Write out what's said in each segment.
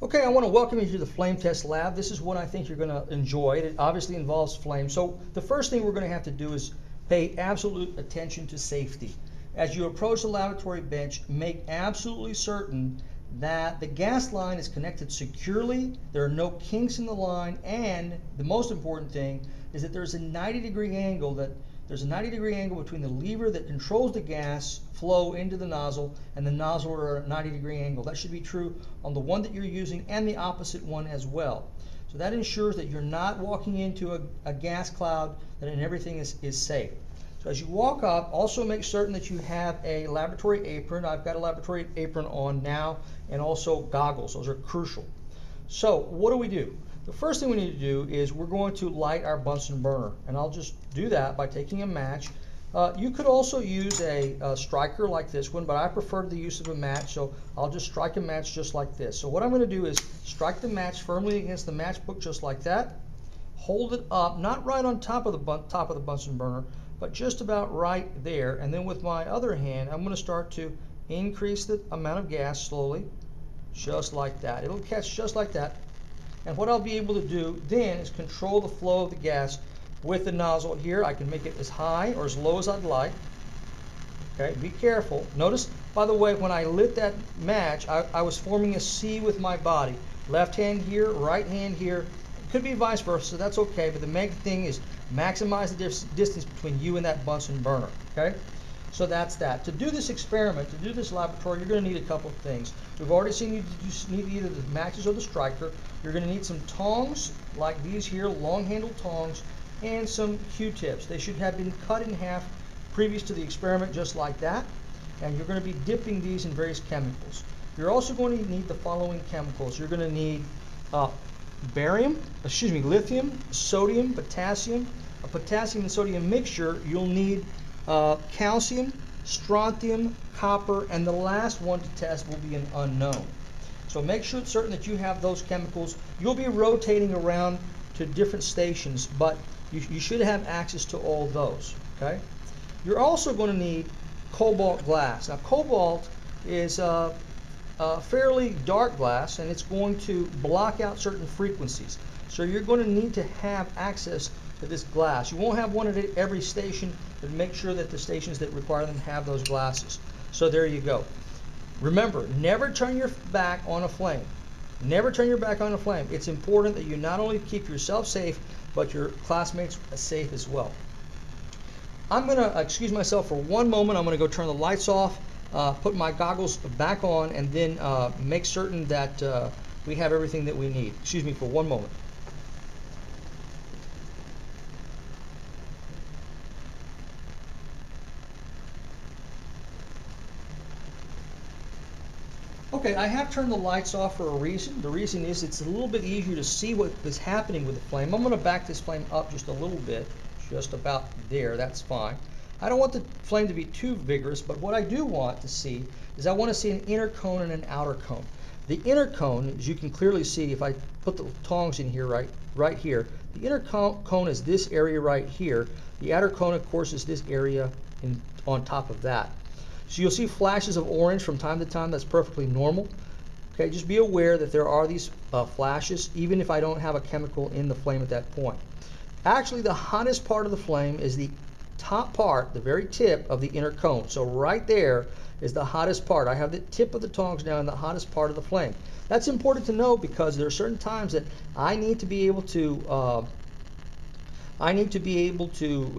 Okay, I want to welcome you to the flame test lab. This is what I think you're going to enjoy. It obviously involves flame. So the first thing we're going to have to do is pay absolute attention to safety. As you approach the laboratory bench, make absolutely certain that the gas line is connected securely, there are no kinks in the line, and the most important thing is that there's a 90-degree angle between the lever that controls the gas flow into the nozzle and the nozzle at a 90-degree angle. That should be true on the one that you're using and the opposite one as well. So that ensures that you're not walking into a gas cloud and everything is safe. So as you walk up, also make certain that you have a laboratory apron. I've got a laboratory apron on now, and also goggles. Those are crucial. So what do? The first thing we need to do is we're going to light our Bunsen burner, and I'll just do that by taking a match. You could also use a striker like this one, but I prefer the use of a match, so I'll just strike a match just like this. So what I'm going to do is strike the match firmly against the matchbook just like that. Hold it up, not right on top of the Bunsen burner, but just about right there. And then with my other hand, I'm going to start to increase the amount of gas slowly, just like that. It'll catch just like that. And what I'll be able to do then is control the flow of the gas with the nozzle here. I can make it as high or as low as I'd like. Okay, be careful. Notice, by the way, when I lit that match, I was forming a C with my body. Left hand here, right hand here. It could be vice versa, so that's okay. But the main thing is maximize the distance between you and that Bunsen burner. Okay? So that's that. To do this experiment, to do this laboratory, you're going to need a couple of things. We've already seen you need either the matches or the striker. You're going to need some tongs like these here, long-handled tongs, and some Q-tips. They should have been cut in half previous to the experiment, just like that. And you're going to be dipping these in various chemicals. You're also going to need the following chemicals. You're going to need lithium, sodium, potassium. A potassium and sodium mixture. You'll need calcium, strontium, copper, and the last one to test will be an unknown. So make sure it's certain that you have those chemicals. You'll be rotating around to different stations, but you should have access to all those. Okay? You're also going to need cobalt glass. Now, cobalt is a fairly dark glass, and it's going to block out certain frequencies. So you're going to need to have access to this glass. You won't have one at every station, but make sure that the stations that require them have those glasses. So there you go. Remember, never turn your back on a flame. Never turn your back on a flame. It's important that you not only keep yourself safe, but your classmates safe as well. I'm going to excuse myself for one moment. I'm going to go turn the lights off, put my goggles back on, and then make certain that we have everything that we need. Excuse me for one moment. Okay, I have turned the lights off for a reason. The reason is it's a little bit easier to see what is happening with the flame. I'm going to back this flame up just a little bit, just about there. That's fine. I don't want the flame to be too vigorous, but what I do want to see is I want to see an inner cone and an outer cone. The inner cone, as you can clearly see, if I put the tongs in here, right here, the inner cone is this area right here. The outer cone, of course, is this area on top of that. So you'll see flashes of orange from time to time. That's perfectly normal. Okay, just be aware that there are these flashes, even if I don't have a chemical in the flame at that point. Actually, the hottest part of the flame is the top part, the very tip of the inner cone. So right there is the hottest part. I have the tip of the tongs now in the hottest part of the flame. That's important to know because there are certain times that I need to be able to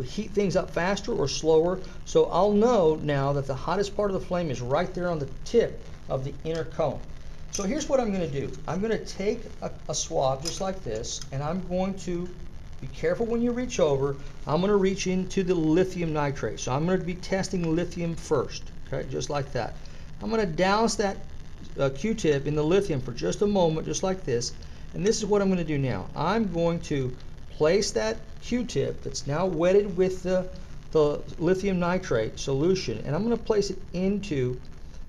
heat things up faster or slower. So I'll know now that the hottest part of the flame is right there on the tip of the inner cone. So here's what I'm going to do. I'm going to take a swab just like this, and I'm going to be careful when you reach over. I'm going to reach into the lithium nitrate. So I'm going to be testing lithium first, okay, just like that. I'm going to douse that Q-tip in the lithium for just a moment, just like this. And this is what I'm going to do now. I'm going to place that Q-tip that's now wetted with the lithium nitrate solution, and I'm going to place it into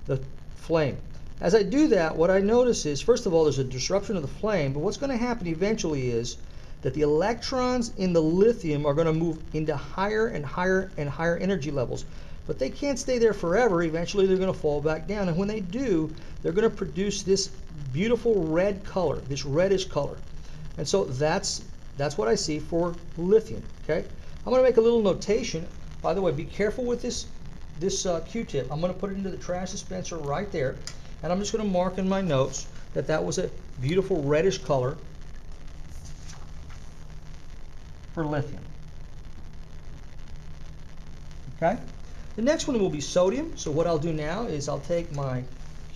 the flame. As I do that, what I notice is, first of all, there's a disruption of the flame, but what's going to happen eventually is that the electrons in the lithium are going to move into higher and higher and higher energy levels. but they can't stay there forever. Eventually they're going to fall back down, and when they do, they're going to produce this beautiful red color, this reddish color. And so that's what I see for lithium. Okay, I'm going to make a little notation. By the way, be careful with this Q-tip. I'm going to put it into the trash dispenser right there, and I'm just going to mark in my notes that that was a beautiful reddish color for lithium. Okay, the next one will be sodium. So what I'll do now is I'll take my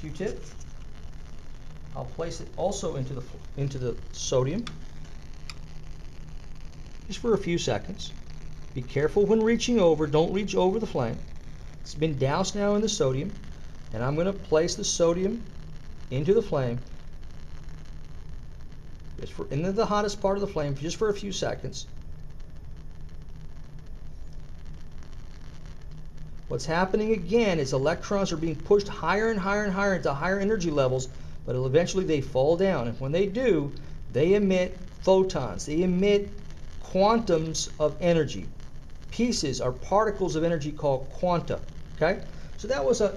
Q-tip, I'll place it also into the sodium just for a few seconds. Be careful when reaching over. Don't reach over the flame. It's been doused now in the sodium, and I'm going to place the sodium into the flame, into the hottest part of the flame, just for a few seconds. What's happening again is electrons are being pushed higher and higher and higher into higher energy levels, but eventually they fall down, and when they do, they emit photons. They emit quantums of energy. Pieces are particles of energy called quanta. Okay, so that was a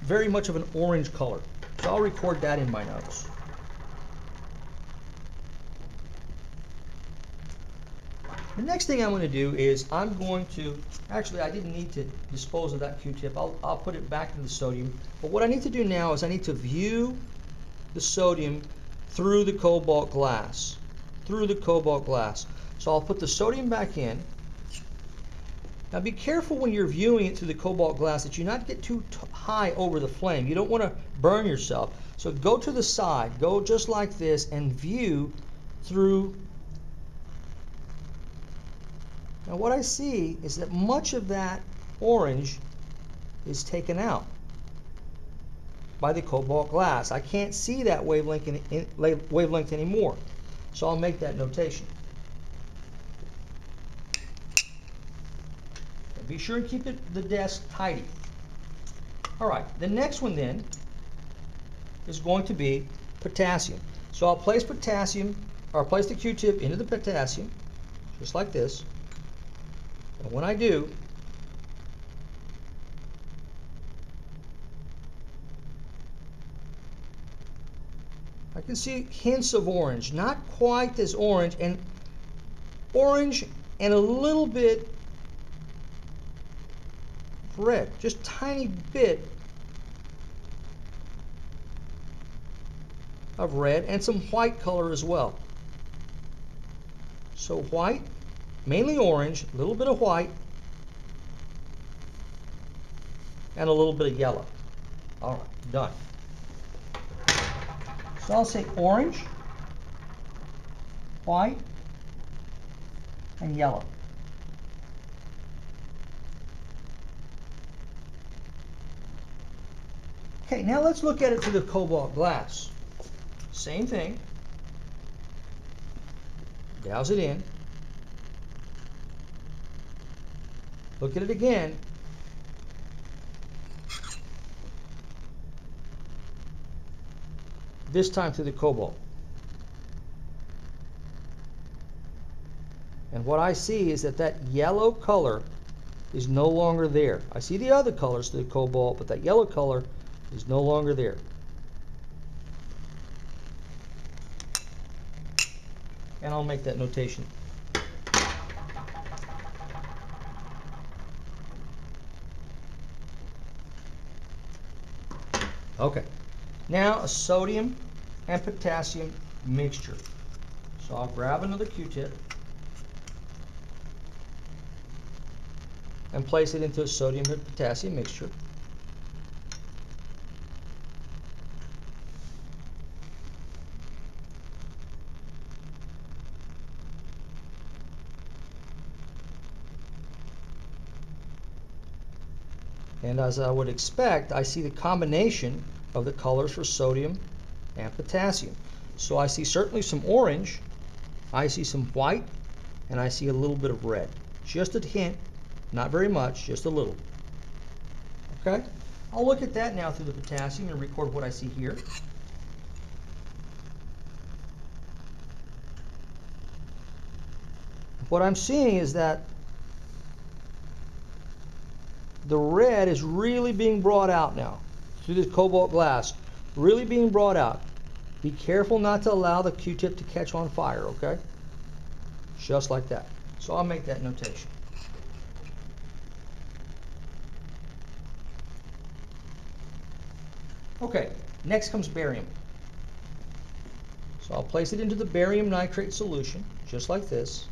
very much of an orange color. So I'll record that in my notes. The next thing I'm going to do is I'm going to, actually I didn't need to dispose of that Q-tip. I'll put it back into the sodium. But what I need to do now is I need to view the sodium through the cobalt glass. Through the cobalt glass. So I'll put the sodium back in. Now be careful when you're viewing it through the cobalt glass that you not get too high over the flame. You don't want to burn yourself. So go to the side, go just like this, and view through. Now what I see is that much of that orange is taken out by the cobalt glass. I can't see that wavelength anymore. So I'll make that notation. And be sure and keep the desk tidy. All right, the next one then is going to be potassium. So I'll place potassium, or I'll place the Q-tip into the potassium, just like this. And when I do, I can see hints of orange, not quite as orange, and a little bit red, just tiny bit of red, and some white color as well. So white, mainly orange, a little bit of white, and a little bit of yellow. All right, done. So I'll say orange, white, and yellow. Okay, now let's look at it through the cobalt glass. Same thing. Douse it in. Look at it again. This time through the cobalt. And what I see is that that yellow color is no longer there. I see the other colors through the cobalt, but that yellow color is no longer there. And I'll make that notation. Okay. Now a sodium and potassium mixture. So I'll grab another Q-tip and place it into a sodium and potassium mixture. And as I would expect, I see the combination of the colors for sodium and potassium. So I see certainly some orange, I see some white, and I see a little bit of red. Just a hint, not very much, just a little. Okay? I'll look at that now through the potassium and record what I see here. What I'm seeing is that the red is really being brought out now through this cobalt glass, really being brought out. Be careful not to allow the Q-tip to catch on fire, okay? Just like that. So I'll make that notation. Okay, next comes barium. So I'll place it into the barium nitrate solution, just like this.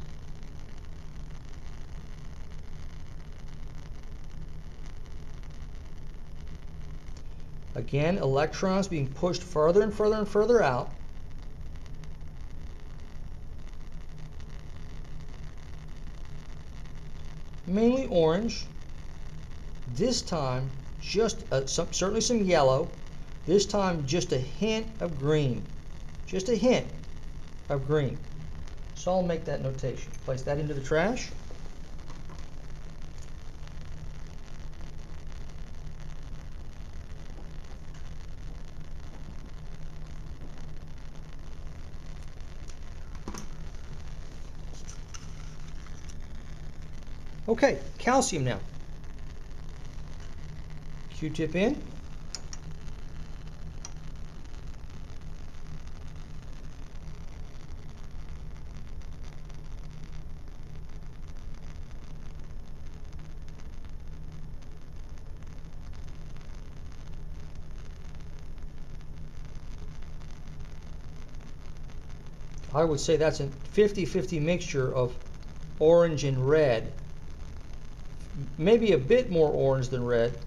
Again, electrons being pushed further and further and further out. Mainly orange. This time, just certainly some yellow. This time, just a hint of green. Just a hint of green. So I'll make that notation. Place that into the trash. Okay, calcium now. Q-tip in. I would say that's a 50-50 mixture of orange and red. Maybe a bit more orange than red,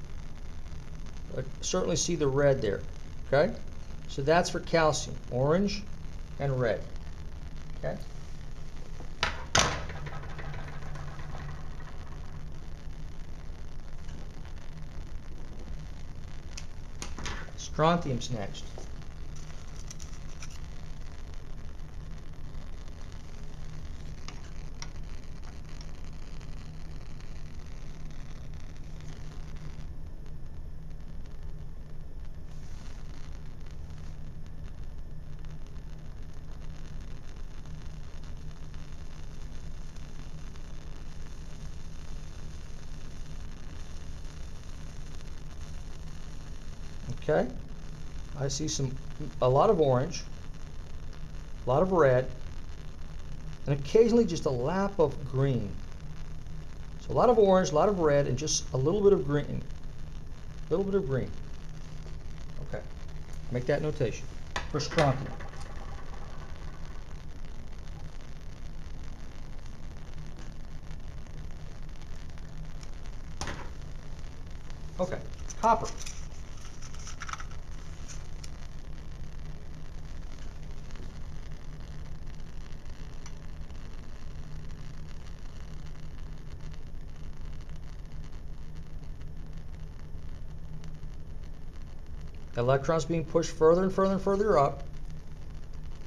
but certainly see the red there. Okay? So that's for calcium, orange and red. Okay? Strontium's next. Okay, I see a lot of orange, a lot of red, and occasionally just a lap of green. So a lot of orange, a lot of red, and just a little bit of green. A little bit of green. Okay, make that notation for strontium. Okay, copper. Electrons being pushed further and further and further up,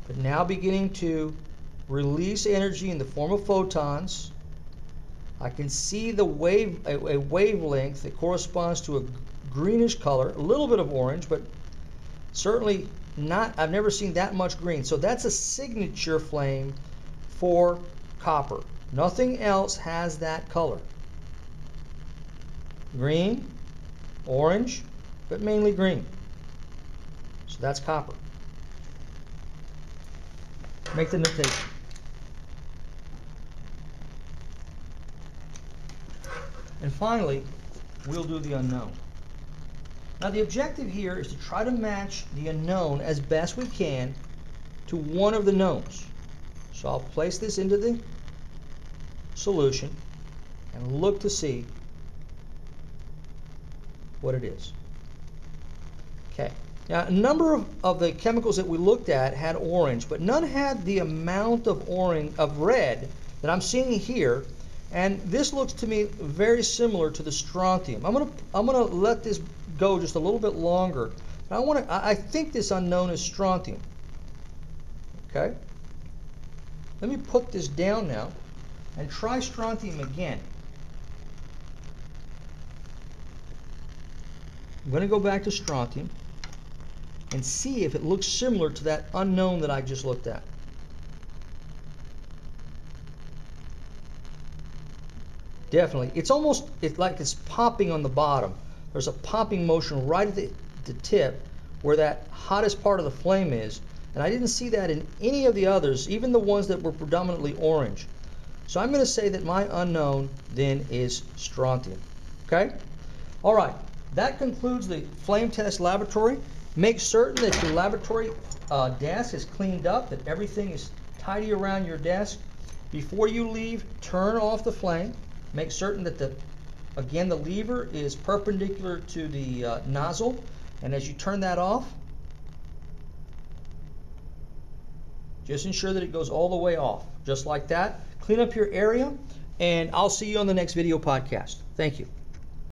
but now beginning to release energy in the form of photons. I can see the a wavelength that corresponds to a greenish color, a little bit of orange, but certainly not, I've never seen that much green. So that's a signature flame for copper. Nothing else has that color. Green, orange, but mainly green. So that's copper. Make the notation. And finally, we'll do the unknown. Now the objective here is to try to match the unknown as best we can to one of the knowns. So I'll place this into the solution and look to see what it is. Okay. Now a number of the chemicals that we looked at had orange, but none had the amount of red that I'm seeing here. And this looks to me very similar to the strontium. I'm gonna let this go just a little bit longer. But I think this unknown is strontium. Okay? Let me put this down now and try strontium again. I'm going to go back to strontium and see if it looks similar to that unknown that I just looked at. definitely. It's almost like it's popping on the bottom. There's a popping motion right at the tip where that hottest part of the flame is. And I didn't see that in any of the others, even the ones that were predominantly orange. So I'm going to say that my unknown then is strontium. Okay? All right. That concludes the flame test laboratory. Make certain that your laboratory desk is cleaned up, that everything is tidy around your desk. Before you leave, turn off the flame. Make certain that the lever is perpendicular to the nozzle. And as you turn that off, just ensure that it goes all the way off, just like that. Clean up your area, and I'll see you on the next video podcast. Thank you.